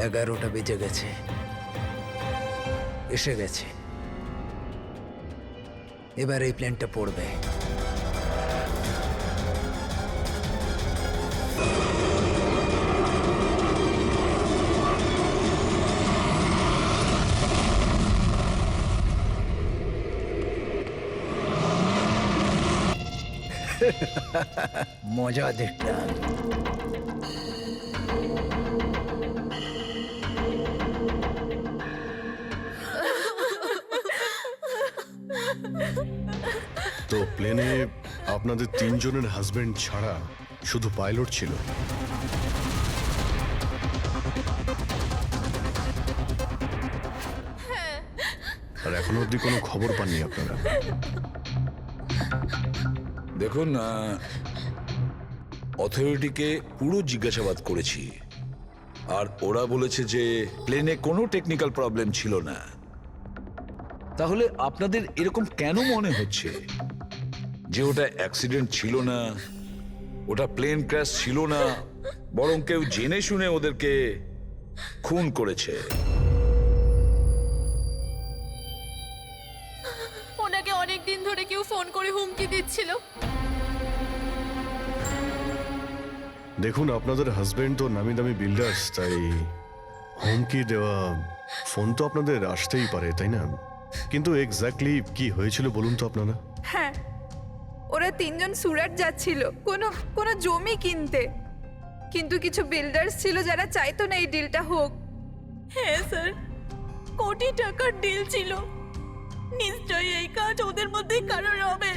11টা বেজে গেছে, এসে গেছে। এবার এই প্লেনটা পড়বে। মজা দেখলাম। তো প্লেনে আপনাদের তিনজনের হাজবেন্ড ছাড়া শুধু পাইলট ছিল? আর এখনো অবধি কোনো খবর পাননি আপনারা? দেখুন, অথরিটিকে পুরো জিজ্ঞাসাবাদ করেছি, আর ওরা বলেছে যে প্লেনে কোনো টেকনিক্যাল প্রবলেম ছিল না। তাহলে আপনাদের এরকম কেন মনে হচ্ছে যে ওটা অ্যাক্সিডেন্ট ছিল না, ওটা প্লেন ক্র্যাশ ছিল না, বরং কেউ জেনে শুনে ওদেরকে খুন করেছে? ওনাকে অনেক দিন ধরে কেউ ফোন করে হুমকি দিচ্ছিল। দেখুন, আপনাদের হাজবেন্ড তো নামি দামি বিল্ডার্স, তাই হুমকি দেওয়া ফোন তো আপনাদের আসতেই পারে, তাই না? কিন্তু এক্স্যাক্টলি কি হয়েছিল বলুন তো আপনারা। হ্যাঁ, ওরা তিনজন সুরাট যাচ্ছিল কোনো জমি কিনতে, কিন্তু কিছু বিল্ডার্স ছিল যারা চাইতো না এই ডিলটা হোক। হ্যাঁ স্যার, কোটি টাকার ডিল ছিল। নিশ্চয়ই এই কাজ ওদের মধ্যেই কারোর হবে।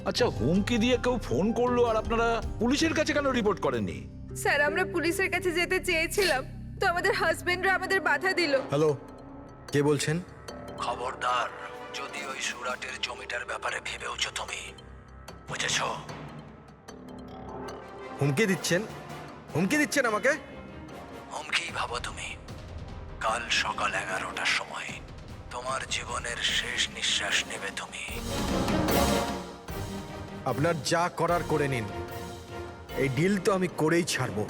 আচ্ছা, হুমকি দিয়ে কেউ ফোন করলো আর আপনারা পুলিশের কাছে কেন রিপোর্ট করেননি? স্যার, আমরা পুলিশের কাছে যেতে চেয়েছিলাম, তো আমাদের হাজবেন্ডরা আমাদের বাধা দিল। হ্যালো, কে বলছেন? খবরদার যদি ওই সুরাটের জমিটার ব্যাপারে ভেবেওছো তুমি, বুঝেছ? হুমকি দিচ্ছেন? হুমকি দিচ্ছেন আমাকে? হুমকি ভাবো তুমি। কাল সকাল 11টার সময় তোমার জীবনের শেষ নিঃশ্বাস নেবে তুমি। আপনার যা করার করে নিন, এই ডিল তো আমি করেই ছাড়বো।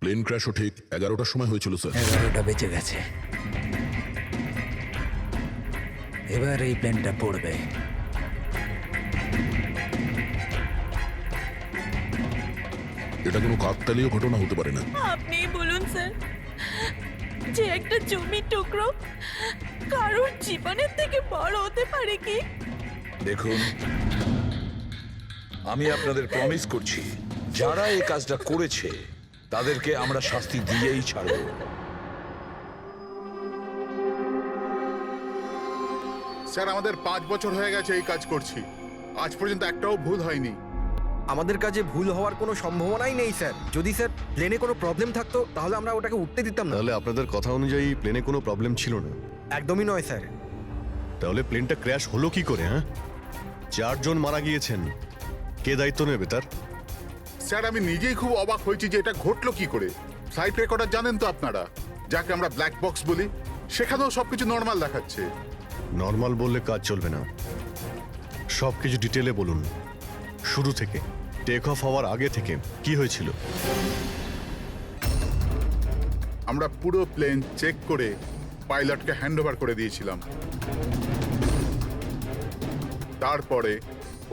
প্লেন ক্র্যাশও ঠিক 11টার সময় হয়েছিল স্যার। 11টা বেজে গেছে, এবার এই প্লেনটা পড়বে। এটা কোনো কাকতালীয় ঘটনা হতে পারে না। আপনি বলুন স্যার, যে একটা জমির টুকরো কারোর জীবনের থেকে বড় হতে পারে কি? দেখুন, আমি আপনাদের প্রমিস করছি, যারা এই কাজটা করেছে তাদেরকে আমরা শাস্তি দিয়েই ছাড়ব। স্যার, আমাদের 5 বছর হয়ে গেছে এই কাজ করছি, আজ পর্যন্ত একটাও ভুল হয়নি। আমাদের কাজে ভুল হওয়ার কোনো সম্ভাবনাই নেই স্যার। যদি স্যার প্লেনে কোনো প্রবলেম থাকতো তাহলে আমরা ওটাকে উঠতে দিতাম না। তাহলে আপনাদের কথা অনুযায়ী প্লেনে কোনো প্রবলেম ছিল না? একদমই নয় স্যার। তাহলে প্লেনটা ক্র্যাশ হলো কি করে? হ্যাঁ, 4 জন মারা গিয়েছেন, কে দায়িত্ব নেবে তার? স্যার, আমি নিজেই খুব অবাক হয়েছি যে এটা ঘটলো কি করে। ফ্লাইট রেকর্ডার জানেন তো আপনারা, যাকে আমরা ব্ল্যাক বক্স বলি, সেখানেও সবকিছু নর্মাল দেখাচ্ছে। নর্মাল বললে কাজ চলবে না, সব কিছু ডিটেলে বলুন, শুরু থেকে, টেক অফ হওয়ার আগে থেকে কি হয়েছিল? আমরা পুরো প্লেন চেক করে পাইলটকে হ্যান্ডওভার করে দিয়েছিলাম। তারপরে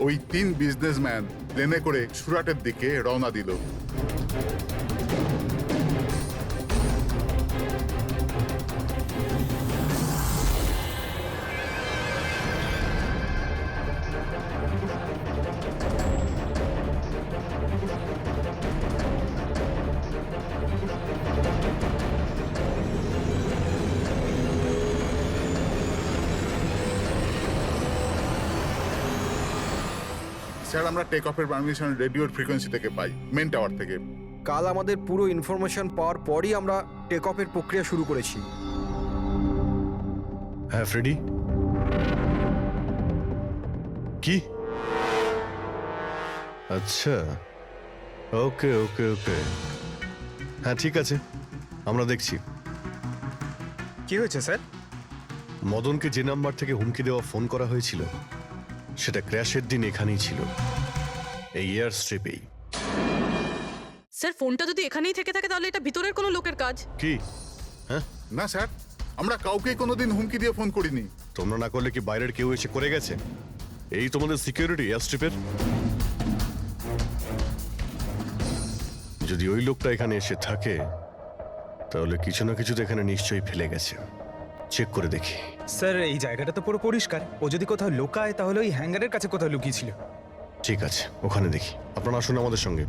ওই 3 বিজনেসম্যান প্লেনে করে সুরাটের দিকে রওনা দিল। স্যার, আমরা টেক অফের পারমিশন রেডিওর ফ্রিকোয়েন্সি থেকে পাই, মেন টাওয়ার থেকে। কাল আমাদের পুরো ইনফরমেশন পাওয়ার পরই আমরা টেক অফের প্রক্রিয়া শুরু করেছি। হ্যাঁ ফ্রেডি, কি? আচ্ছা, ওকে ওকে ওকে, হ্যাঁ ঠিক আছে, আমরা দেখছি। কি হয়েছে স্যার? মদনকে যে নাম্বার থেকে হুমকি দেওয়া ফোন করা হয়েছিল সেটা ক্র্যাশের দিন এখানেই ছিল, এই এয়ার স্ট্রিপেই। স্যার, ফোনটা যদি এখানেই থেকে থাকে তাহলে এটা ভিতরের কোনো লোকের কাজ। কি হ্যাঁ না স্যার, আমরা কাউকেই কোনোদিন হুমকি দিয়ে ফোন করিনি। তোমরা না করলে কি বাইরের কেউ এসে করে গেছে? এই তোমাদের সিকিউরিটি এয়ারস্ট্রিপের? যদি ওই লোকটা এখানে এসে থাকে তাহলে কিছু না কিছু তো এখানে নিশ্চয়ই ফেলে গেছে। চেক করে দেখি। স্যার এই জায়গাটা তো পুরো পরিষ্কার, ও যদি কোথাও লুকায় তাহলে ওই হ্যাঙ্গারের কাছে কোথাও লুকিয়েছিল। ঠিক আছে, ওখানে দেখি। আপনারা আসুন আমাদের সঙ্গে।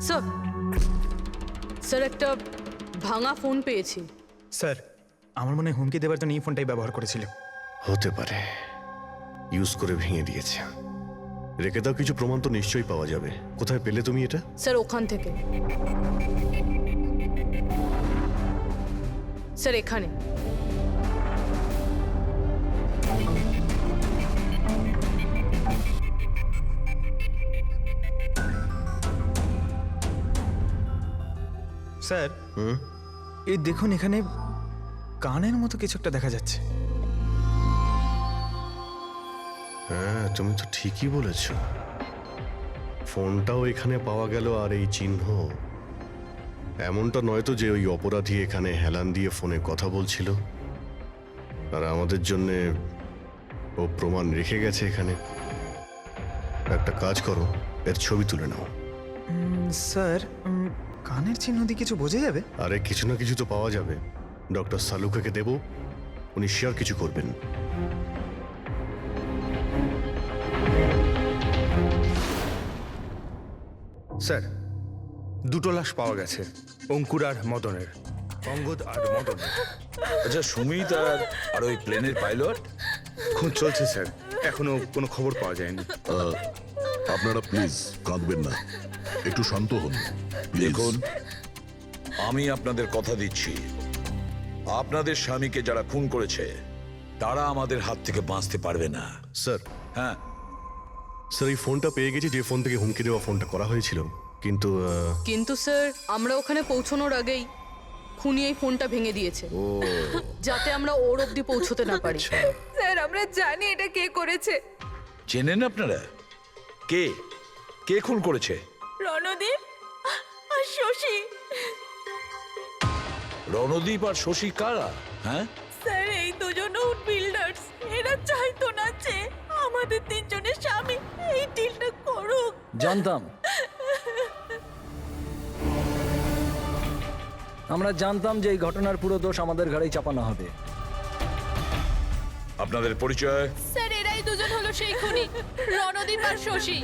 স্যার স্যার একটা ভাঙা ফোন পেয়েছি। স্যার আমার মনে হয় হুমকি দেওয়ার জন্য এই ফোনটাই ব্যবহার করেছিল। হতে পারে ইউজ করে ভেঙে দিয়েছে। রেখে দাও, কিছু প্রমাণ তো নিশ্চয়ই পাওয়া যাবে। কোথায় পেলে তুমি এটা? স্যার ওখান থেকে। স্যার এখানে। স্যার এই দেখুন, এখানে কানের মতো কিছু একটা দেখা যাচ্ছে। হ্যাঁ, তুমি তো ঠিকই বলেছ। ফোনটাও এখানে পাওয়া গেল, আর এই চিহ্ন। এমনটা নয় তো যে ওই অপরাধী এখানে হেলান দিয়ে ফোনে কথা বলছিল আর আমাদের জন্যে ও প্রমাণ রেখে গেছে এখানে। একটা কাজ করো, এর ছবি তুলে নাও। স্যার কানের চিহ্ন দিয়ে কিছু বোঝা যাবে? আরে কিছু না কিছু তো পাওয়া যাবে। ডক্টর সালুকাকে দেব, উনি শেয়ার কিছু করবেন। স্যার দুটো লাশ পাওয়া গেছে, অঙ্কুর আর মদনের। অঙ্গদ আর মদনের। আচ্ছা, সুমিত আর ওই প্লেনের পাইলট? খোঁজ চলছে স্যার, এখনো কোনো খবর পাওয়া যায়নি। আপনারা প্লিজ কাঁদবেন না, একটু শান্ত হন please। দেখুন, আমি আপনাদের কথা দিচ্ছি, আপনাদের স্বামীকে যারা খুন করেছে তারা আমাদের হাত থেকে বাঁচতে পারবে না। স্যার, হ্যাঁ, স্যার এই ফোনটা পেয়ে গেছি যে ফোন থেকে হুমকি দেওয়া ফোনটা করা হয়েছিল, কিন্তু কিন্তু স্যার আমরা ওখানে পৌঁছানোর আগেই খুনি এই ফোনটা ভেঙে দিয়েছে, যাতে আমরা ওর অবধি পৌঁছতে না পারি। স্যার আমরা জানি এটা কে করেছে। চেনেন আপনারা কে কে খুন করেছে? রণদীপ আর শশী। রণদীপ আর শশী কারা? হ্যাঁ, স্যার এই দুজন উড বিল্ডার্স। এরা চাইতো না যে আমাদের তিনজনের স্বামী এই ডিলটা করুক। জানতাম, আমরা জানতাম যে এই ঘটনার পুরো দোষ আমাদের ঘাড়েই চাপানো হবে। আপনাদের পরিচয়? স্যার এরাই দুজন হলো সেই খুনি, রণদীপ আর শশী।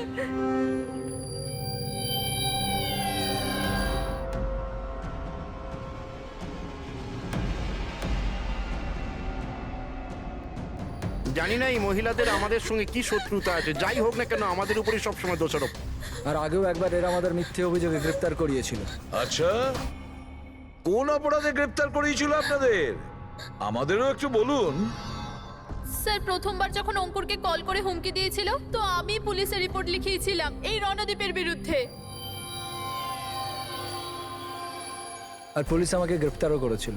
জানি না এই মহিলাদের আমাদের সঙ্গে কি শত্রুতা আছে। যাই হোক না কেন, আমাদের উপরই সবসময় দোষারোপ। আর আগেও একবার এরা আমাদের মিথ্যে অভিযোগে গ্রেপ্তার করিয়েছিল। আচ্ছা, কোন অপরাধে গ্রেপ্তার করিয়েছিল আপনাদের? আমাদেরও একটু বলুন। স্যার প্রথমবার যখন অঙ্কুরকে কল করে হুমকি দিয়েছিল, তো আমি পুলিশে রিপোর্ট লিখিয়েছিলাম এই রণদীপের বিরুদ্ধে। আর পুলিশ আমাকে গ্রেপ্তারও করেছিল,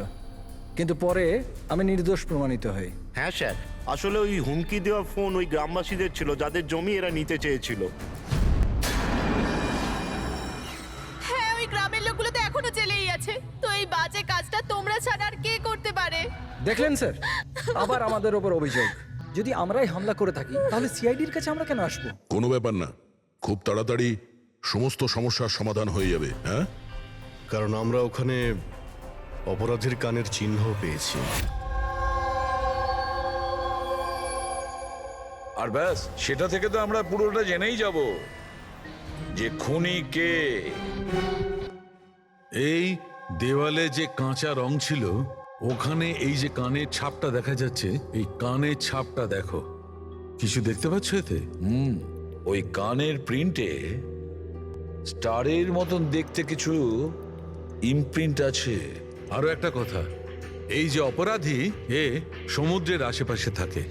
কিন্তু পরে আমি নির্দোষ প্রমাণিত হই। হ্যাঁ স্যার, আসলে ওই হুমকি দেওয়া ফোন ওই গ্রামবাসীদের ছিল যাদের জমি এরা নিতে চেয়েছিল। হ্যাঁ, ওই গ্রামের লোকগুলো তো এখনো জেলেই আছে। তো এই বাজে কাজটা তোমরা ছাড়া আর কে করতে পারে? দেখলেন স্যার, আবার আমাদের ওপর অভিযোগ। যদি আমরাই হামলা করে থাকি তাহলে সিআইডির কাছে আমরা কেন আসবো? কোনো ব্যাপার না, খুব তাড়াতাড়ি সমস্ত সমস্যার সমাধান হয়ে যাবে। হ্যাঁ, কারণ আমরা ওখানে অপরাধীর কানের চিহ্ন পেয়েছি। আর ব্যাস, সেটা থেকে তো আমরা পুরোটা জেনেই যাব যে খুনি কে। এই দেওয়ালে যে কাঁচা রং ছিল ওখানে এই যে কানের ছাপটা দেখা যাচ্ছে, এই কানের ছাপটা দেখো, কিছু দেখতে পাচ্ছ এতে? ওই কানের প্রিন্টে স্টারের মতন দেখতে কিছু ইমপ্রিন্ট আছে। আরো একটা কথা, এই যে অপরাধী এ সমুদ্রের আশেপাশে থাকে।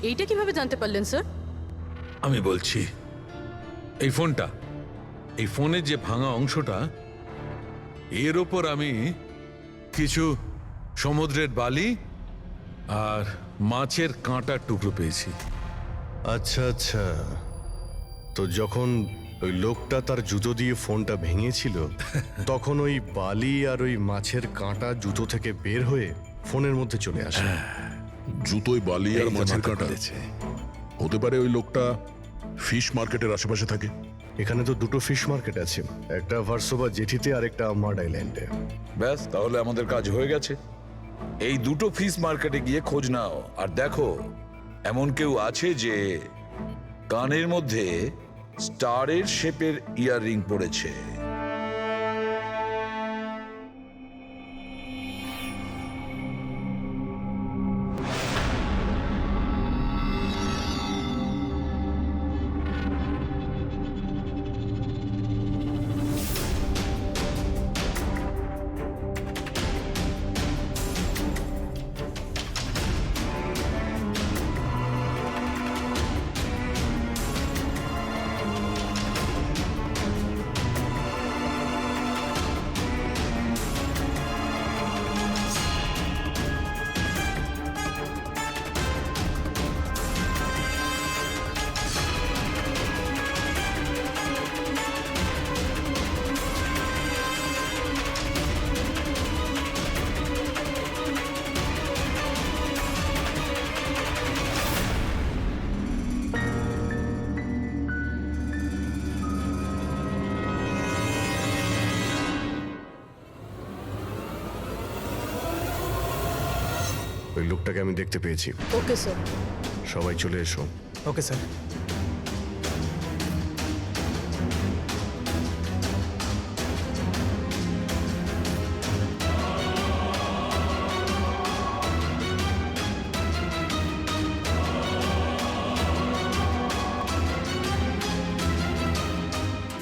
এইটা কিভাবে জানতে পারলেন স্যার? আমি বলছি, এই ফোনটা, এই ফোনের যে ভাঙা অংশটা, এর ওপর আমি কিছু সমুদ্রের বালি আর মাছের কাঁটার টুকরো পেয়েছি। আচ্ছা আচ্ছা, তো যখন ওই লোকটা তার জুতো দিয়ে ফোনটা ভেঙেছিল তখন ওই বালি আর ওই মাছের কাঁটা জুতো থেকে বের হয়ে ফোনের মধ্যে চলে আসে। জুতোয় বালি আর এই যে মাছের মাথা কাঁটা খুলেছে। হতে পারে ওই লোকটা ফিশ মার্কেটের আশেপাশে থাকে। এখানে তো দুটো ফিশ মার্কেট আছে, একটা ভার্সোভা জেটিতে আর একটা মার্ড আইল্যান্ডে। ব্যাস, তাহলে আমাদের কাজ হয়ে গেছে। এই দুটো ফিশ মার্কেটে গিয়ে খোঁজ নাও আর দেখো এমন কেউ আছে যে কানের মধ্যে স্টারের শেপের ইয়াররিং পড়েছে। ওই লোকটাকে আমি দেখতে পেয়েছি। Okay sir. সবাই চলে এসো। Okay sir.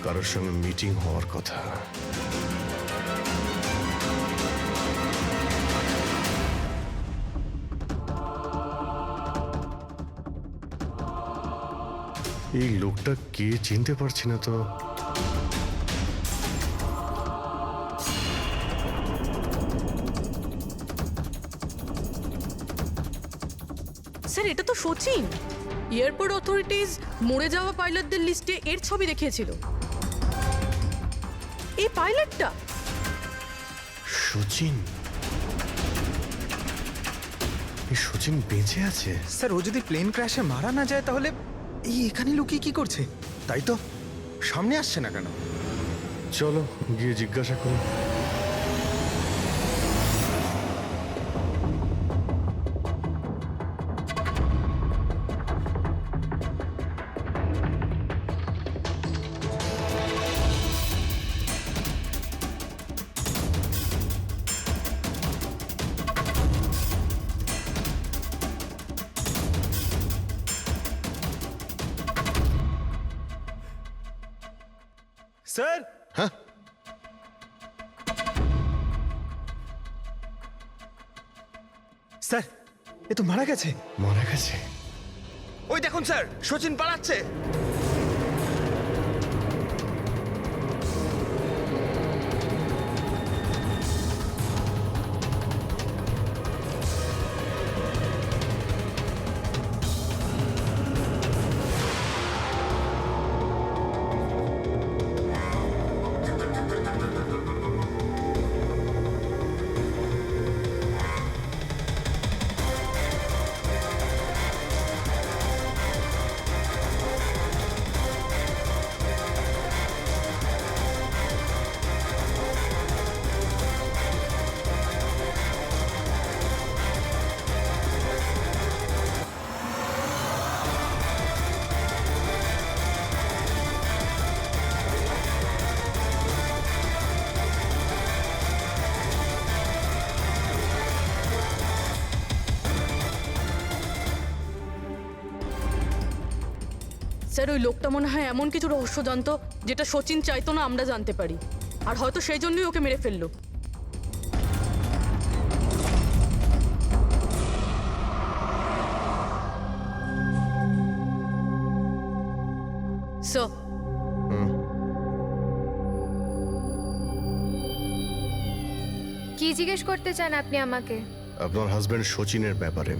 কারোর সঙ্গে মিটিং হওয়ার কথা। এই লোকটা কে চিনতে পারছি না তো। স্যার, এটা তো সচিন। এয়ারপোর্ট অথরিটিজ মরে যাওয়া পাইলটদের লিস্টে এর ছবি দেখিয়েছিল। এই পাইলটটা সচিন, এই সচিন বেঁচে আছে? স্যার, ও যদি প্লেন ক্র্যাশে মারা না যায় তাহলে এই এখানে লুকিয়ে কি করছে? তাই তো, সামনে আসছে না কেন? চলো গিয়ে জিজ্ঞাসা করি। স্যার। হ্যাঁ, স্যার, এ তো মারা গেছে। মারা গেছে? ওই দেখুন স্যার, সচিন পালাচ্ছে। স্যার ওই লোকটা মনে হয় এমন কিছু রহস্য জানতো যেটা সচিন চাইতো না আমরা জানতে পারি, আর হয়তো সেই জন্যই ওকে মেরে ফেললো। স্যার, কি জিজ্ঞেস করতে চান আপনি আমাকে? আপনার হাজবেন্ড সচিনের ব্যাপারে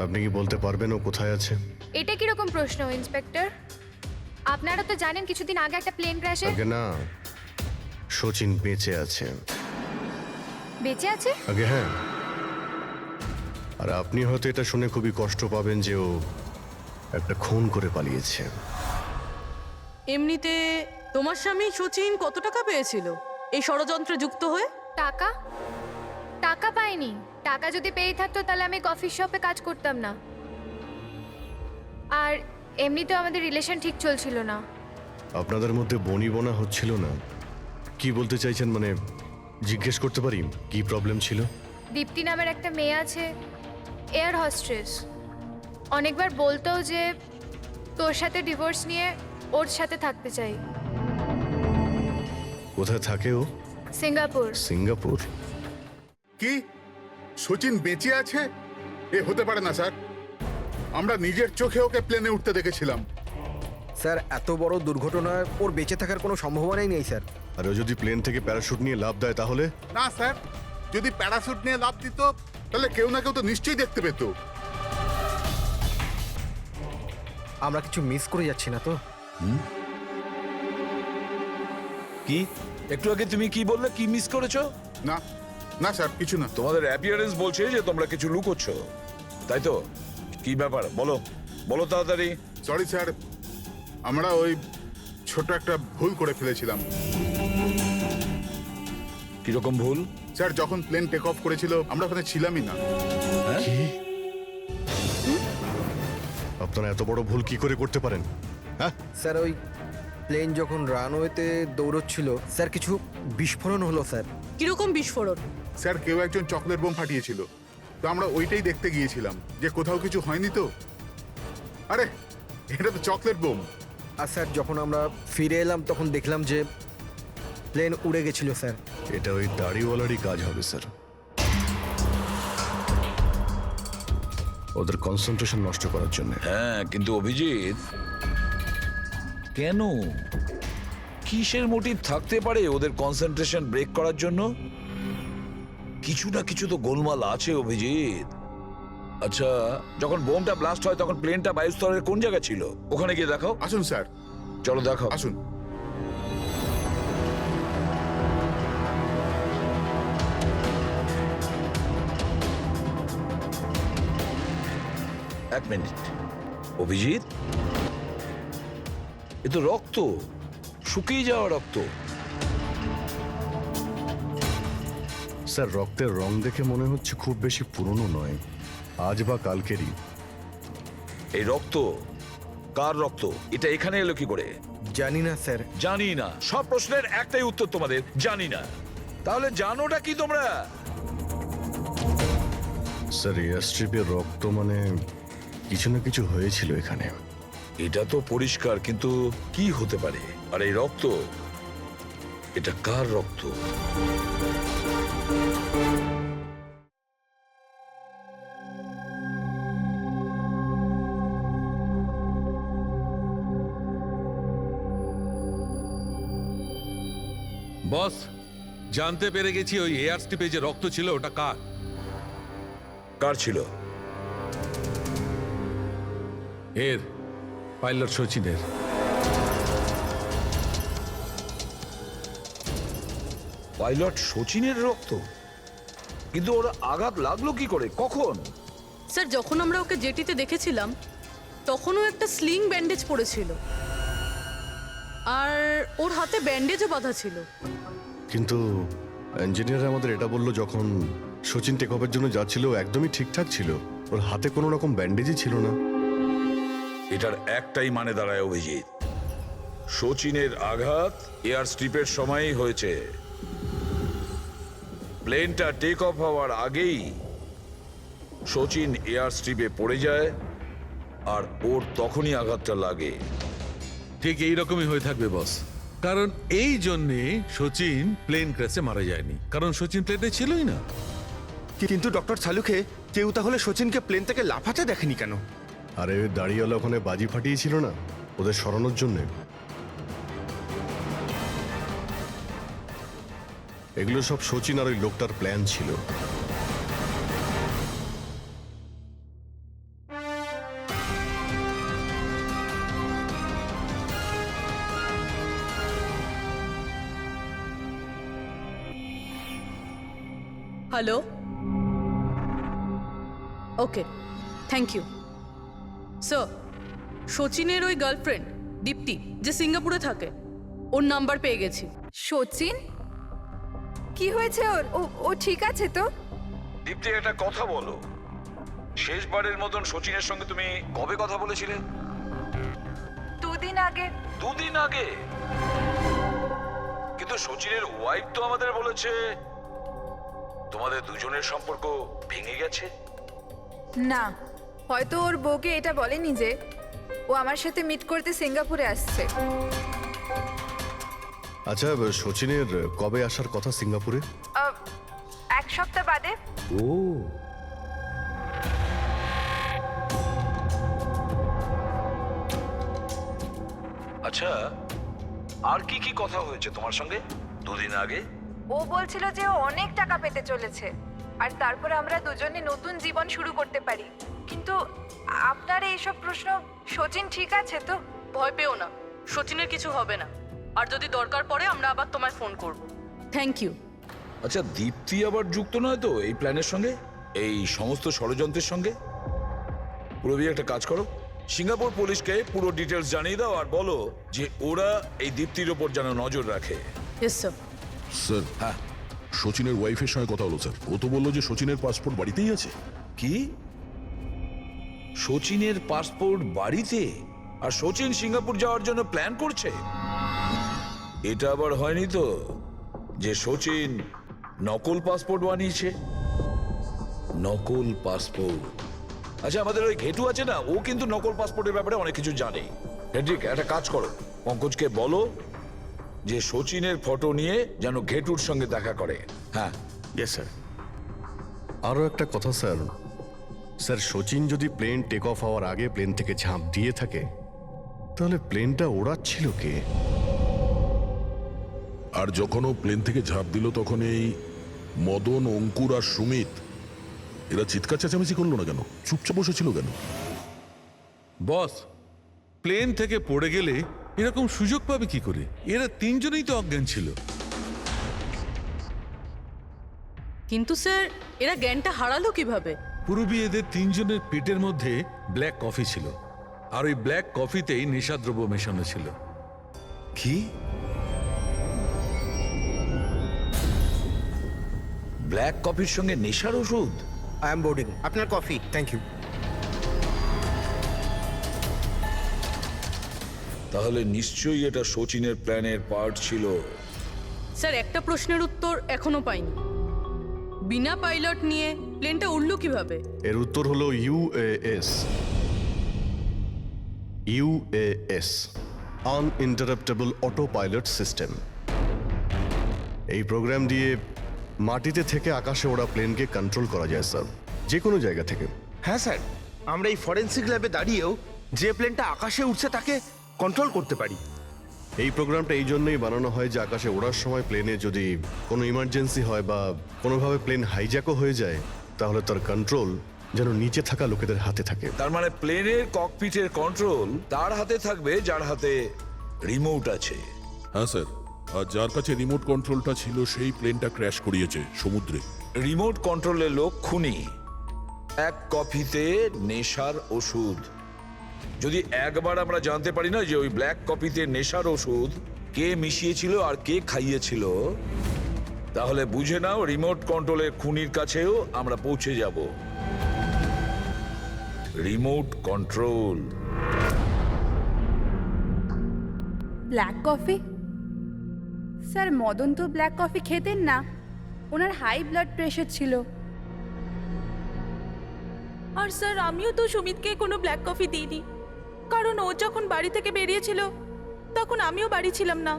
আপনি কি বলতে পারবেন ও কোথায় আছে? এটা কিরকম প্রশ্ন ইন্সপেক্টর? আপনারা তো জানেন কিছুদিন আগে একটা প্লেন ক্র্যাশে। আগে না, সচিন বেঁচে আছে। বেঁচে আছে? আগে হ্যাঁ। আর আপনি হয়তো এটা শুনে খুবই কষ্ট পাবেন যে ও একটা খুন করে পালিয়েছে। এমনিতে তোমার স্বামী সচিন কত টাকা পেয়েছিল এই ষড়যন্ত্রে যুক্ত হয়ে? টাকা? টাকা পাইনি। টাকা যদি পেয়ে থাকতো তাহলে আমি কফি শপে কাজ করতাম না। আর এমনিতেও আমাদের রিলেশন ঠিক চলছিল না। আপনাদের মধ্যে বনিবনা হচ্ছিল না? কি বলতে চাইছেন, মানে জিজ্ঞেস করতে পারি কি প্রবলেম ছিল? দীপ্তি নামের একটা মেয়ে আছে, এয়ার হস্ট্রেস। অনেকবার বলতো যে তোর সাথে ডিভোর্স নিয়ে ওর সাথে থাকতে চাই। কোথায় থাকে ও? সিঙ্গাপুর। সিঙ্গাপুর? কি সচিন বেঁচে আছে? এ হতে পারে না স্যার। আমরা নিজের চোখে ওকে প্লেনে উঠতে দেখেছিলাম। স্যার এত বড় দুর্ঘটনায় ওর বেঁচে থাকার কোনো সম্ভাবনাই নেই স্যার। আর ও যদি প্লেন থেকে প্যারাশুট নিয়ে লাফ দেয় তাহলে? না স্যার, যদি প্যারাশুট নিয়ে লাফ দিত তাহলে কেউ না কেউ তো নিশ্চয়ই দেখতে পেত। আমরা কিছু মিস করে যাচ্ছি না তো? কি একটু আগে তুমি কি বললে? কি মিস করেছো? না না স্যার, কিছু না। তোমাদের অ্যাপিয়ারেন্স বলছে যে তোমরা কিছু লুকোচ্ছ, তাই তো? কি ব্যাপার বলো, বলো তাড়াতাড়ি। সরি স্যার, আমরা ওই ছোট একটা ভুল করে ফেলেছিলাম। কিরকম ভুল? স্যার যখন প্লেন টেক অফ করেছিল আমরা ওখানে ছিলামই না। কি? আপনারা এত বড় ভুল কি করে করতে পারেন? হ্যাঁ স্যার ওই প্লেন যখন রানওয়েতে দৌড়চ্ছিল স্যার কিছু বিস্ফোরণ হলো স্যার। কিরকম বিস্ফোরণ? স্যার কেউ একজন চকলেট বোম ফাটিয়েছিল, তো আমরা ওইটাই দেখতে গিয়েছিলাম যে কোথাও কিছু হয়নি তো। আরে এটা তো চকলেট বোম। আর স্যার যখন আমরা ফিরে এলাম তখন দেখলাম যে প্লেন উড়ে গেছিল স্যার। এটা ওই দাড়িওয়ালারই কাজ হবে স্যার। ওদের কনসেন্ট্রেশন নষ্ট করার জন্য। হ্যাঁ, কিন্তু অভিজিৎ কেন? কিসের মোটিভ থাকতে পারে ওদের কনসেন্ট্রেশন ব্রেক করার জন্য? কিছু না কিছু তো গোলমাল আছে অভিজিৎ। আচ্ছা, যখন বোমটা ব্লাস্ট হয় তখন প্লেনটা বায়ুস্তরের কোন জায়গা ছিল? ওখানে গিয়ে দেখাও। আসুন স্যার। চলো দেখাও। আসুন। এক মিনিট অভিজিৎ, এ তো রক্ত, শুকিয়ে যাওয়া রক্ত। স্যার রক্তের রং দেখে মনে হচ্ছে খুব বেশি পুরনো নয়, আজ বা কালকেরই। এই রক্ত কার রক্ত? এটা এখানে এলো কি করে? জানি না স্যার। জানি না? সব প্রশ্নের একটাই উত্তর তোমাদের, জানি না। তাহলে জানোটা কি তোমরা? স্যার এয়ার স্ট্রিপের রক্ত মানে কিছু না কিছু হয়েছিল এখানে। এটা তো পরিষ্কার, কিন্তু কি হতে পারে? আর এই রক্ত, এটা কার রক্ত? বস, জানতে পেরে গেছি ওই এয়ার স্ট্রিপে যে রক্ত ছিল ওটা কার। কার ছিল? এর পাইলট সচিনের। পাইলট সচিনের রক্ত? কিন্তু ওর আঘাত লাগলো কি করে, কখন? স্যার যখন আমরা ওকে জেটিতে দেখেছিলাম তখনও একটা স্লিং ব্যান্ডেজ পড়েছিল, আর ওর হাতে ব্যান্ডেজও বাঁধা ছিল। কিন্তু ইঞ্জিনিয়ার আমাদের এটা বললো যখন সচিন টেক অফের জন্য যাচ্ছিল ও একদমই ঠিকঠাক ছিল, ওর হাতে কোনো রকম ব্যান্ডেজই ছিল না। এটার একটাই মানে দাঁড়ায় অভিজিৎ, সচিনের আঘাত এয়ার স্ট্রিপের সময়ই হয়েছে। প্লেনটা টেক অফ হওয়ার আগেই সচিন এয়ার স্ট্রিপে পড়ে যায় আর ওর তখনই আঘাতটা লাগে। ঠিক এইরকমই হয়ে থাকবে বস, কারণ এই জন্যে সচিন প্লেন ক্র্যাশে মারা যায়নি, কারণ সচিন প্লেনে ছিলই না। কিন্তু ডক্টর সালুখে কেউ তাহলে সচিনকে প্লেন থেকে লাফাতে দেখেনি কেন? আরে দাঁড়িয়েওয়ালা ওখানে বাজি ফাটিয়েছিল না ওদের সরানোর জন্যে। এগুলো সব সচিন আর ওই লোকটার প্ল্যান ছিল। Hello, okay, thank you sir. সচিনের ওই গার্লফ্রেন্ড দীপ্তি যে সিঙ্গাপুরে থাকে, ওর নাম্বার পেয়ে গেছি। সচিন কি হয়েছে ওর? ও ঠিক আছে তো? দীপ্তি, একটা কথা বলো, শেষবারের মতন সচিনের সঙ্গে তুমি কবে কথা বলেছিলে? 2 দিন আগে। 2 দিন আগে? কিন্তু সচিনের ওয়াইফ তো আমাদের বলেছে তোমাদের দুজনের সম্পর্ক ভেঙে গেছে। না, হয়তো ওর বউকে এটা বলেনি যে ও আমার সাথে মিট করতে সিঙ্গাপুরে আসছে। আচ্ছা, সচিনের কবে আসার কথা সিঙ্গাপুরে? 1 সপ্তাহ বাদে। ও, আচ্ছা, আর কি কি কথা হয়েছে তোমার সঙ্গে 2 দিন আগে? ও বলছিল যে ও অনেক টাকা পেতে চলেছে আর তারপরে আমরা দুজনে নতুন জীবন শুরু করতে পারি। কিন্তু আপনার এইসব প্রশ্ন, সচিন ঠিক আছে তো? ভয় পেও না, সচিনের কিছু হবে না। আর যদি দরকার পড়ে আমরা আবার তোমায় ফোন করব। Thank you. আচ্ছা, দীপ্তি আবার যুক্ত নয় তো এই প্ল্যানের সঙ্গে, এই সমস্ত ষড়যন্ত্রের সঙ্গে? পুরবি, একটা কাজ করো, সিঙ্গাপুর পুলিশকে পুরো ডিটেলস জানিয়ে দাও আর বলো যে ওরা এই দীপ্তির ওপর যেন নজর রাখে। Yes sir. স্যার, হ্যাঁ, সচিনের ওয়াইফের সঙ্গে কথা হলো স্যার। ও তো বললো যে সচিনের পাসপোর্ট বাড়িতেই আছে। কি? সচিনের পাসপোর্ট বাড়িতে? আর সচিন সিঙ্গাপুর যাওয়ার জন্য প্ল্যান করছে? এটা আবার হয়নি তো যে সচিন নকল পাসপোর্ট বানিয়েছে? নকল পাসপোর্ট? আচ্ছা, আমাদের ওই ঘেটু আছে না, ও কিন্তু নকল পাসপোর্টের ব্যাপারে অনেক কিছু জানে। হেড্রিক, একটা কাজ করো, পঙ্কজকে বলো যে সচিনের ফটো নিয়ে যেন ঘেটুর সঙ্গে দেখা করে। হ্যাঁ। Yes sir. আরও একটা কথা স্যার, সচিন যদি প্লেন টেক অফ হওয়ার আগে প্লেন থেকে ঝাঁপ দিয়ে থাকে তাহলে প্লেনটা ওড়াচ্ছিল কে? আর যখন ও প্লেন থেকে ঝাঁপ দিল তখন এই মদন, অঙ্কুর আর সুমিত এরা চিৎকার চেঁচামেচি করলো না কেন? চুপচাপ বসেছিল কেন? বস, প্লেন থেকে পড়ে গেলে এরকম সুযোগ পাবে কি করে? এরা 3 জনেই তো অজ্ঞান ছিল। কিন্তু স্যার, এরা জ্ঞানটা হারালো কিভাবে? পুরবি, এদের 3 জনের পেটের মধ্যে ব্ল্যাক কফি ছিল, আর ওই ব্ল্যাক কফিতেই নেশাদ্রব্য মেশানো ছিল। কি? ব্ল্যাক কফির সঙ্গে নেশার ওষুধ? I am boarding. আপনার কফি, থ্যাংক ইউ। তাহলে নিশ্চয়ই এটা সচিনের প্ল্যানের পার্ট ছিল। স্যার, একটা প্রশ্নের উত্তর এখনো পাইনি। বিনা পাইলট নিয়ে প্লেনটা উড়লো কিভাবে? এর উত্তর হলো UAS. UAS, আনইন্টারাপ্টেবল auto pilot system. এই প্রোগ্রাম দিয়ে মাটিতে থেকে আকাশে ওড়া প্লেনকে কন্ট্রোল করা যায় স্যার, যে কোনো জায়গা থেকে। হ্যাঁ স্যার, আমরা এই ফরেন্সিক ল্যাবে দাঁড়িয়েও যে প্লেনটা আকাশে উঠছে তাকে কন্ট্রোল করতে পারি। এই প্রোগ্রামটা এই জন্যই বানানো হয় যে আকাশে ওড়ার সময় প্লেনে যদি কোনো ইমার্জেন্সি হয় বা কোনোভাবে প্লেন হাইজ্যাকও হয়ে যায় তাহলে তার কন্ট্রোল যেন নিচে থাকা লোকেদের হাতে থাকে। তার মানে প্লেনের ককপিটের কন্ট্রোল তার হাতে থাকবে যার হাতে রিমোট আছে। হ্যাঁ স্যার, আর যার কাছে রিমোট কন্ট্রোলটা ছিল সেই প্লেনটা ক্র্যাশ করিয়েছে সমুদ্রে। রিমোট কন্ট্রোলের লোক খুনি, 1 কফিতে নেশার ওষুধ। যদি একবার আমরা জানতে পারি না যে ওই ব্ল্যাক কফিতে নেশার ওষুধ কে মিশিয়েছিল আর কে খাইয়েছিল, তাহলে বুঝে নাও রিমোট কন্ট্রোলের খুনির কাছেও আমরা পৌঁছে যাব। Remote control. Black coffee? Sir, Madan তো ব্ল্যাক কফি খেতেন না, ওনার হাই ব্লাড প্রেশার ছিল। আর স্যার আমিও তো সুমিতকে কোনো ব্ল্যাক কফি দিইনি, কারণ ও যখন বাড়ি থেকে বেরিয়েছিল তখন আমিও বাড়ি ছিলাম না।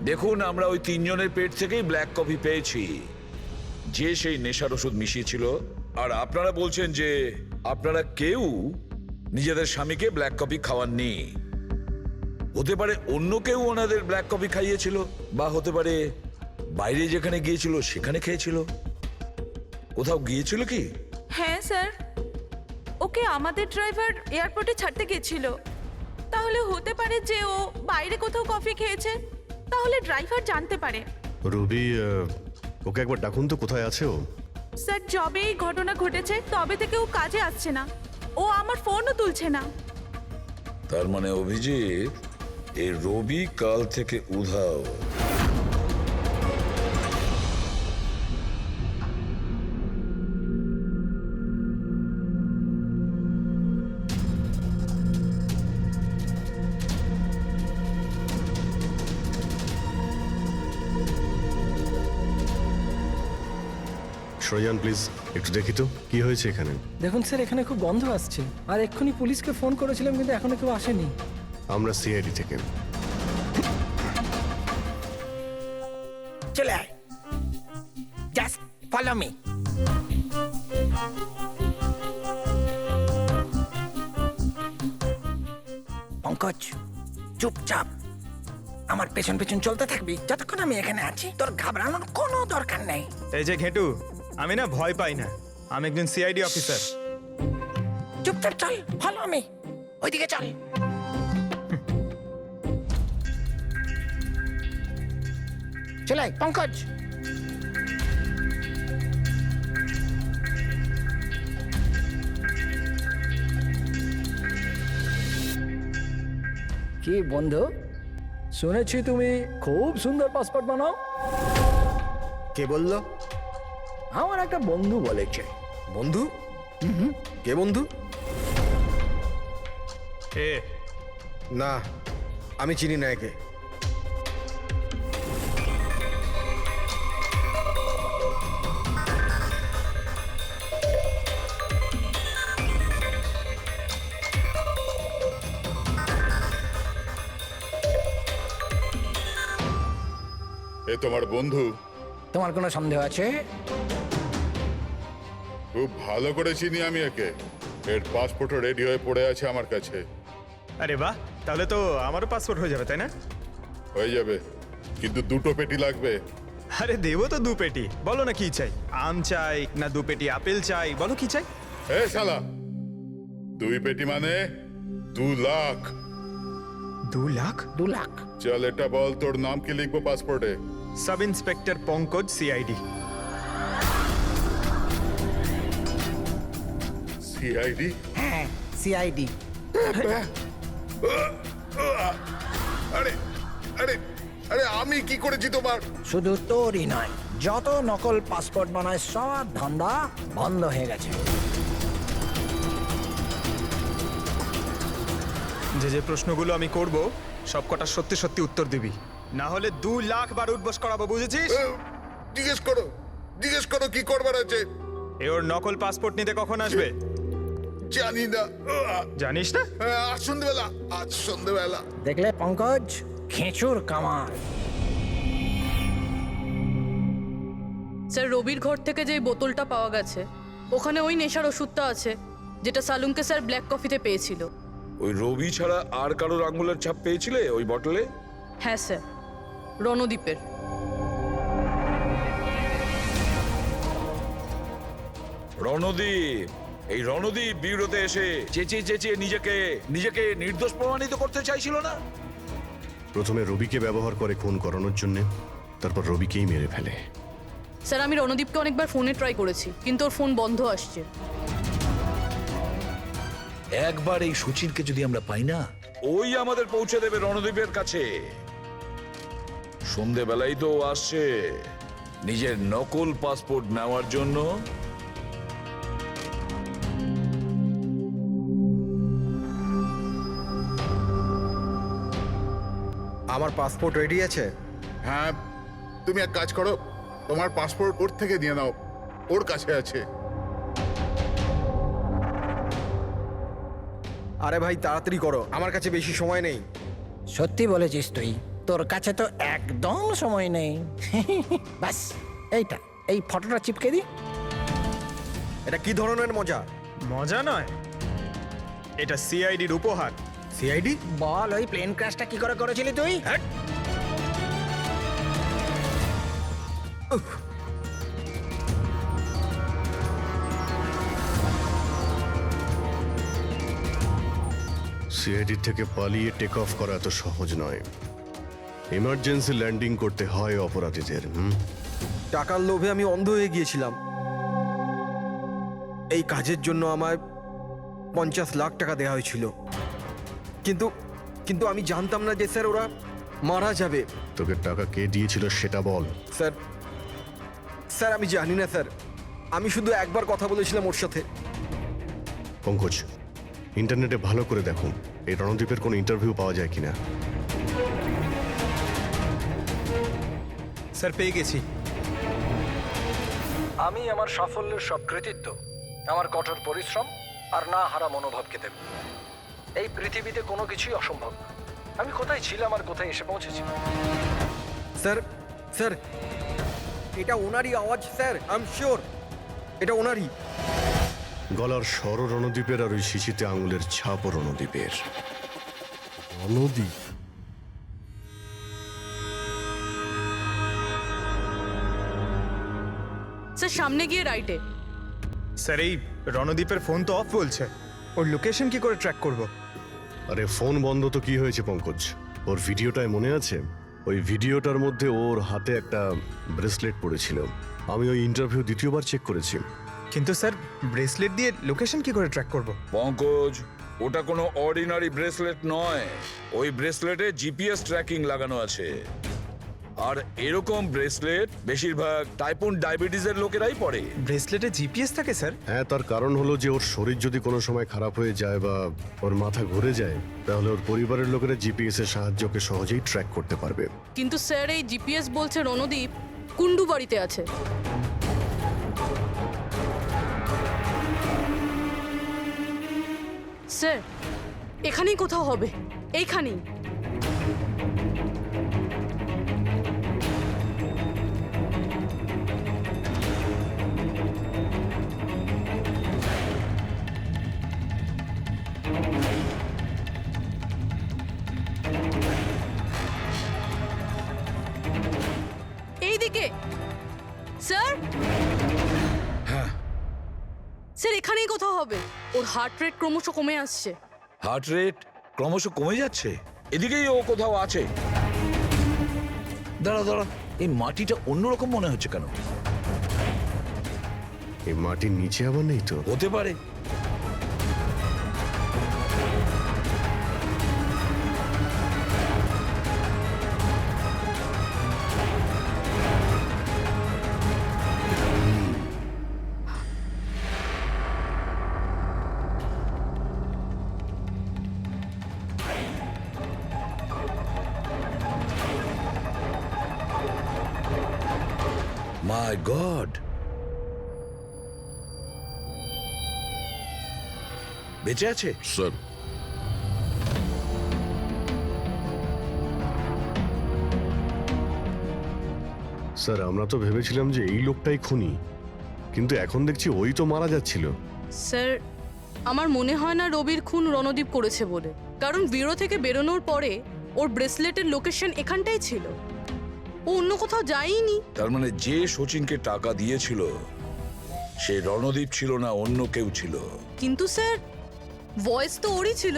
দেখুন, আমরা ওই তিনজনের পেট থেকেই ব্ল্যাক কফি পেয়েছি, যে সেই নেশার ওষুধ মিশিয়েছিল। আর আপনারা বলছেন যে আপনারা কেউ নিজেদের স্বামীকে ব্ল্যাক কফি খাওয়াননি। হতে পারে অন্য কেউ ওনাদের ব্ল্যাক কফি খাইয়েছিল, বা হতে পারে বাইরে যেখানে গিয়েছিল সেখানে খেয়েছিল। কোথাও গিয়েছিল কি? হ্যাঁ স্যার, ওকে আমাদের ড্রাইভার এয়ারপোর্টে ছাড়তে গেছিল। তাহলে হতে পারে যে ও বাইরে কোথাও কফি খেয়েছে, তাহলে ড্রাইভার জানতে পারে। রবি, ওকে একবার ডাকুন তো, কোথায় আছে ও? স্যার যবে এই ঘটনা ঘটেছে তবে থেকে ও কাজে আসছে না, ও আমার ফোনও তুলছে না। তার মানে অভিজিৎ, এই রবি কাল থেকে উধাও। শ্রয়ান প্লিজ একটু দেখি তো কি হয়েছে এখানে। দেখুন স্যার, এখানে খুব গন্ধ আসছে, আর এক্ষুনি পুলিশকে ফোন করেছিলাম কিন্তু এখনো কেউ আসেনি। আমরা সিআইডি থেকে। চলে আয়, জাস্ট ফলো মি। পঙ্কজ, চুপচাপ আমার পেছন পেছন চলতে থাকবি যতক্ষণ আমি এখানে আছি। তোর ঘাবড়ানোর কোনো দরকার নেই। এই যে ঘেটু, আমি না ভয় পাই না, আমি একজন সিআইডি অফিসার। চুপচাপ চল, ফলো মি, ওইদিকে চল। চলে আয় পঙ্কজ। কি বন্ধু, শুনেছি তুমি খুব সুন্দর পাসপোর্ট বানাও। কে বললো? আমার একটা বন্ধু বলেছে। বন্ধু? কে বন্ধু? এ না, আমি চিনি না একে। এ তোমার বন্ধু? তোমার কোনো সন্দেহ আছে? খুব ভালো করে চিনি আমি একে। এর পাসপোর্টও রেডি হয়ে পড়ে আছে আমার কাছে। আরে বাহ, তাহলে তো আমারও পাসপোর্ট হয়ে যাবে, তাই না? হয়ে যাবে, কিন্তু দুটো পেটি লাগবে। আরে দেবো তো 2 পেটি। বলো না কি চাই, আম চাই না 2 পেটি আপেল চাই, বলো কি চাই। এ শালা, 2 পেটি মানে 2 লাখ। 2 লাখ? 2 লাখ? চল এটা বল, তোর নাম কি লিখবো পাসপোর্টে? Sub inspector Pankaj, CID. CID? হ্যাঁ, সিআইডি। আরে আরে আরে, আমি কি করেছি তোমার? শুধু তোরই নয়, যত নকল পাসপোর্ট বানায় সব ধান্দা বন্ধ হয়ে গেছে। যে যে প্রশ্নগুলো আমি করব সব কটা সত্যি সত্যি উত্তর দিবি, না হলে 2 লাখ বার উঠবস করাবো, বুঝেছিস? জিজ্ঞেস করো, জিজ্ঞেস করো কি করবার আছে। এ ওর নকল পাসপোর্ট নিতে কখন আসবে? জানি না। জানিস না? আজ সন্ধ্যেবেলা, আজ সন্ধ্যেবেলা। দেখলে পঙ্কজ, খেঁচুর কামাল। স্যার, রবির ঘর থেকে যে বোতলটা পাওয়া গেছে ওখানে ওই নেশার ওষুধটা আছে যেটা সালুনকে স্যার ব্ল্যাক কফিতে পেয়েছিল। ওই রবি ছাড়া আর কারোর আঙুলের ছাপ পেয়েছিলে ওই বটলে? হ্যাঁ স্যার, রণদীপের। রণদীপ, এই রণদীপ বিউরোতে এসে চেঁচিয়ে চেঁচিয়ে নিজেকে নিজেকে নির্দোষ প্রমাণিত করতে চাইছিল না? প্রথমে রবিকে ব্যবহার করে খুন করানোর জন্য, তারপর রবিকেই মেরে ফেলে। স্যার, আমি রণদীপকে অনেকবার ফোনে ট্রাই করেছি কিন্তু ওর ফোন বন্ধ আসছে। একবার এই সুচিরকে যদি আমরা পাই না, ওই আমাদের পৌঁছে দেবে রণদীপের কাছে। সন্ধেবেলায় তো ও আসছে নিজের নকল পাসপোর্ট নেওয়ার জন্য। আমার পাসপোর্ট রেডি আছে? হ্যাঁ, তুমি এক কাজ করো, তোমার পাসপোর্ট ওর থেকে নিয়ে নাও, ওর কাছে আছে। আরে ভাই তাড়াতাড়ি করো, আমার কাছে বেশি সময় নেই। সত্যি বলেছিস তুই, তোর কাছে তো একদম সময় নেই। ব্যাস এইটা, এই ফটোটা চিপকে দি। এটা কি ধরনের মজা? মজা নয়, এটা সিআইডির উপহার। সিআইডি? বল, ওই প্লেন ক্র্যাশটা কি করে করেছিলি তুই? সিআইডি থেকে পালিয়ে টেক অফ করা এত সহজ নয়। ইমার্জেন্সি ল্যান্ডিং করতে হয় অপরাধীদের। টাকার লোভে আমি অন্ধ হয়ে গিয়েছিলাম। এই কাজের জন্য আমায় 50 লাখ টাকা দেওয়া হয়েছিল, কিন্তু কিন্তু আমি জানতাম না যে স্যার ওরা মারা যাবে। তোকে টাকা কে দিয়েছিল সেটা বল। স্যার স্যার আমি জানি না স্যার, আমি শুধু একবার কথা বলেছিলাম ওর সাথে। পঙ্কজ, ইন্টারনেটে ভালো করে দেখুন এই রণদীপের কোনো ইন্টারভিউ পাওয়া যায় কিনা। স্যার পেয়ে গেছি। আমি আমার সাফল্যের সব কৃতিত্ব আমার কঠোর পরিশ্রম আর না হারা মনোভাবকে দেব। এই পৃথিবীতে কোনো কিছুই অসম্ভব না। আমি কোথায় ছিলাম আর কোথায় এসে পৌঁছেছি। স্যার স্যার এটা ওনারই আওয়াজ স্যার, আই এম শিওর এটা ওনারই। গলার স্বর রণদীপের আর ওই শিশিতে আঙুলের ছাপও রণদীপের। রণদীপ? স্যার সামনে গিয়ে রাইটে। স্যার এই রণদীপের ফোন তো অফ বলছে, ওর লোকেশন কি করে ট্র্যাক করব? আরে ফোন বন্ধ তো কি হয়েছে পঙ্কজ, ওর ভিডিওটায় মনে আছে? ওই ভিডিওটার মধ্যে ওর হাতে একটা ব্রেসলেট পড়েছিল। আমি ওই ইন্টারভিউ দ্বিতীয়বার চেক করেছি। কিন্তু স্যার ব্রেসলেট দিয়ে লোকেশন কি করে ট্র্যাক করব? পঙ্কজ, ওটা কোনো অর্ডিনারি ব্রেসলেট নয়। ওই ব্রেসলেটে জিপিএস ট্র্যাকিং লাগানো আছে। আর এরকম ব্রেসলেট বেশিরভাগ টাইপ 1 ডায়াবেটিসের লোকেরাই পরে। ব্রেসলেটে জিপিএস থাকে স্যার? হ্যাঁ, তার কারণ হলো যে ওর শরীর যদি কোনো সময় খারাপ হয়ে যায় বা ওর মাথা ঘুরে যায়, তাহলে ওর পরিবারের লোকেরা জিপিএস এর সাহায্যকে সহজেই ট্র্যাক করতে পারবে। কিন্তু স্যার এই জিপিএস বলছে রণদীপ কুন্ডু বাড়িতে আছে। স্যার এখানেই কোথাও হবে, এইখানেই। এইদিকে স্যার। হ্যাঁ স্যার এখানেই কোথাও হবে। ওর হার্ট রেট ক্রমশ কমে আসছে। হার্ট রেট ক্রমশ কমে যাচ্ছে, এদিকেই ও কোথাও আছে। দাঁড়া দাঁড়া, এই মাটিটা অন্যরকম মনে হচ্ছে কেন? এই মাটির নিচে আবার নেই তো? হতে পারে। মাই গড, বেঁচে আছে? স্যার, স্যার আমরা তো ভেবেছিলাম যে এই লোকটাই খুনি, কিন্তু এখন দেখছি ওই তো মারা যাচ্ছিল। স্যার আমার মনে হয় না রবির খুন রণদীপ করেছে বলে, কারণ ব্যুরো থেকে বেরোনোর পরে ওর ব্রেসলেটের লোকেশন এখানটাই ছিল, ও অন্য কোথাও যায়নি। তার মানে যে শচীনকে টাকা দিয়েছিল সে রণদীপ ছিল না, অন্য কেউ ছিল। কিন্তু স্যার ভয়েস তো ওরই ছিল,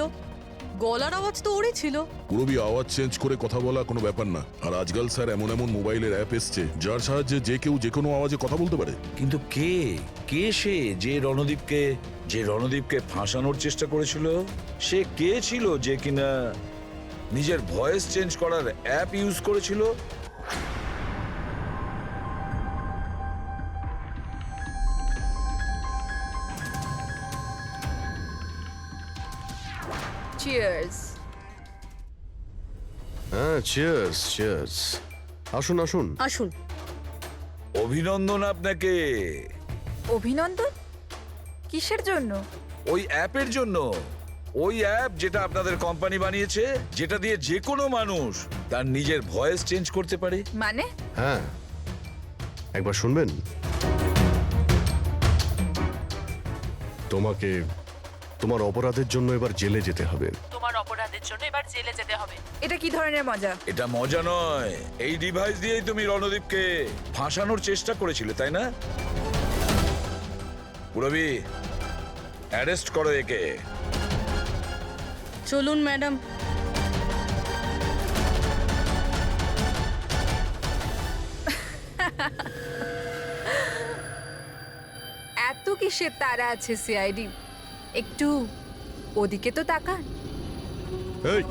গলার আওয়াজ তো ওরই ছিল। পুরোবি আওয়াজ চেঞ্জ করে কথা বলা কোনো ব্যাপার না। আর আজকাল স্যার এমন এমন মোবাইলের অ্যাপ এসছে যার সাহায্যে যে কেউ যে কোনো আওয়াজে কথা বলতে পারে। কিন্তু কে কে সে যে রণদীপকে ফাঁসানোর চেষ্টা করেছিল? সে কে ছিল যে কিনা নিজের ভয়েস চেঞ্জ করার অ্যাপ ইউজ করেছিল? চিয়ার্স। হ্যাঁ, চিয়ার্স চিয়ার্স। আসুন আসুন আসুন। অভিনন্দন আপনাকে। অভিনন্দন? কিসের জন্য? ওই অ্যাপের জন্য। ওই অ্যাপ যেটা আপনাদের কোম্পানি বানিয়েছে, যেটা দিয়ে যে কোনো মানুষ তার নিজের ভয়েস চেঞ্জ করতে পারে। মানে হ্যাঁ, একবার শুনবেন? তোমাকে তোমার অপরাধের জন্য এবার জেলে যেতে হবে। তোমার অপরাধের জন্য এবার জেলে যেতে হবে। এটা কি ধরনের মজা? এটা মজা নয়, এই ডিভাইস দিয়েই তুমি রণদীপকে ফাঁসানোর চেষ্টা করেছিলে, তাই না? পুরবি, অ্যারেস্ট করো একে। চলুন ম্যাডাম। এত কিসের তারা আছে সিআইডি? একটু ওদিকে তো তাকান। এই,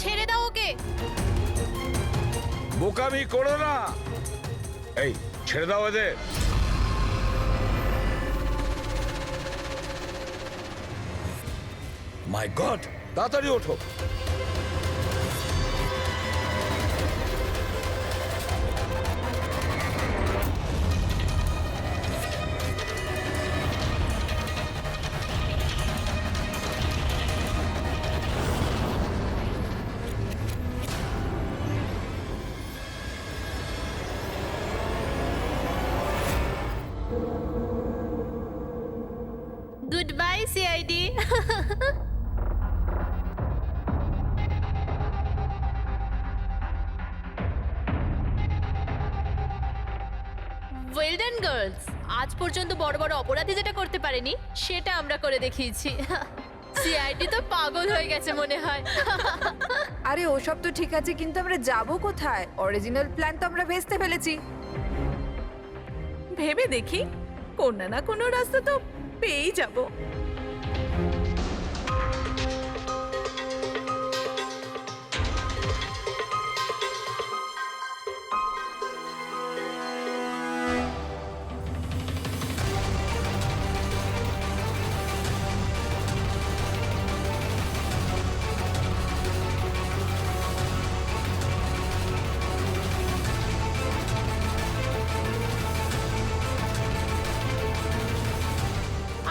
ছেড়ে দাও ওকে। বোকামি করো না। এই, ছেড়ে দাও এদের। মাই গড, তাড়াতাড়ি ওঠো। Good bye CID. Well done girls, আজ পর্যন্ত বড় বড় অপরাধী যেটা করতে পারেনি সেটা আমরা করে দেখিয়েছি। সিআইডি তো পাগল হয়ে গেছে মনে হয়। আরে ওসব তো ঠিক আছে, কিন্তু আমরা যাব কোথায়? অরিজিনাল প্ল্যান তো আমরা ভেস্তে ফেলেছি। ভেবে দেখি, কোনো না কোনো রাস্তা তো পেয়েই যাব।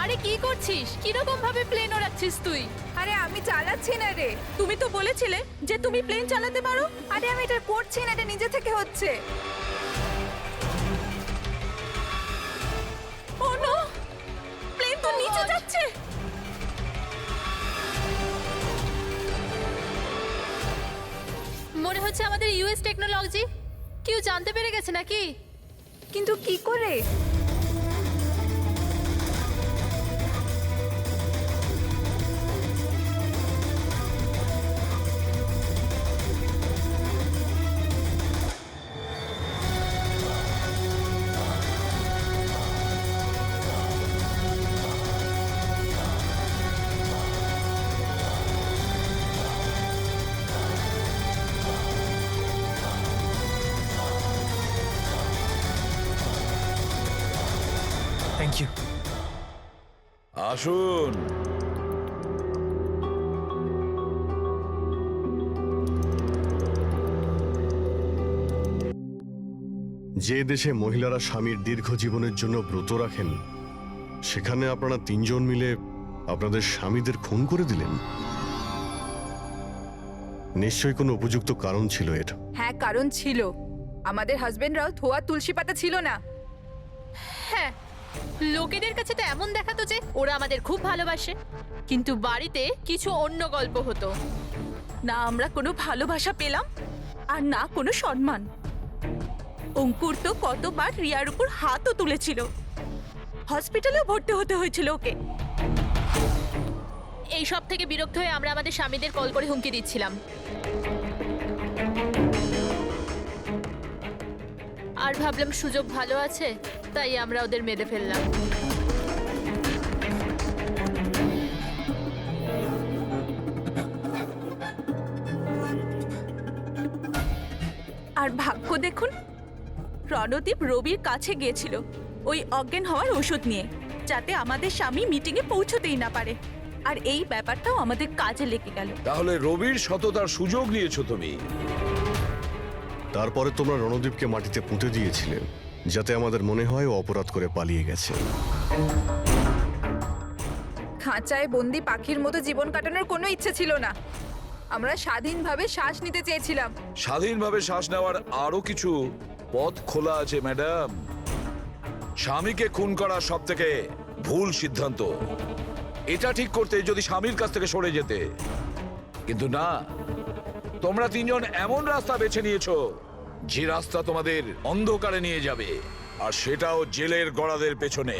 আরে কি করছিস? কিরকম ভাবে প্লেন ওড়াচ্ছিস তুই? আরে আমি চালাচ্ছি না রে, তুমি তো বলেছিলে যে তুমি প্লেন চালাতে পারো। আরে আমি এটা করছি না, এটা নিজে থেকে হচ্ছে। ও নো, প্লেন তো নিচে যাচ্ছে। মনে হচ্ছে আমাদের ইউএস টেকনোলজি কেউ জানতে পেরে গেছে নাকি? কিন্তু কি করে? Thank you. আসুন। যে দেশে মহিলারা স্বামীর দীর্ঘ জীবনের জন্য ব্রত রাখেন, সেখানে আপনারা তিনজন মিলে আপনাদের স্বামীদের খুন করে দিলেন। নিশ্চয়ই কোনো উপযুক্ত কারণ ছিল এর। হ্যাঁ, কারণ ছিল। আমাদের হাজবেন্ডরাও ধোয়া তুলসী পাতা ছিল না। হ্যাঁ, লোকেদের কাছে তো এমন দেখাতো যে ওরা আমাদের খুব ভালোবাসে, কিন্তু বাড়িতে কিছু অন্য গল্প হতো। না আমরা কোনো ভালোবাসা পেলাম, আর না কোনো সম্মান। অঙ্কুর তো কতবার রিয়ার উপর হাতও তুলেছিল, হসপিটালেও ভর্তি হতে হয়েছিল ওকে। এই সব থেকে বিরক্ত হয়ে আমরা আমাদের স্বামীদের কল করে হুমকি দিচ্ছিলাম। আর ভাবলাম সুযোগ ভালো আছে, তাই আমরা ওদের মেরে ফেললাম। আর ভাগ্য দেখুন, রণদীপ রবির কাছে গিয়েছিল ওই অজ্ঞান হওয়ার ওষুধ নিয়ে, যাতে আমাদের স্বামী মিটিংয়ে পৌঁছতেই না পারে। আর এই ব্যাপারটাও আমাদের কাজে লেগে গেল। তাহলে রবির সততার সুযোগ নিয়েছো তুমি। তারপরে তোমরা রণদীপকে মাটিতে পুঁতে দিয়েছিলে, যাতে আমাদের মনে হয় ও অপরাধ করে পালিয়ে গেছে। খাঁচায় বন্দি পাখির মতো জীবন কাটানোর কোনো ইচ্ছে ছিল না। আমরা স্বাধীনভাবে শ্বাস নিতে চেয়েছিলাম। স্বাধীনভাবে শ্বাস নেওয়ার আরো কিছু পথ খোলা আছে ম্যাডাম। স্বামীকে খুন করা সব থেকে ভুল সিদ্ধান্ত। এটা ঠিক করতে যদি স্বামীর কাছ থেকে সরে যেতে, কিন্তু না, তোমরা তিনজন এমন রাস্তা বেছে নিয়েছো যে রাস্তা তোমাদের অন্ধকারে নিয়ে যাবে, আর সেটাও জেলের গড়াদের পেছনে।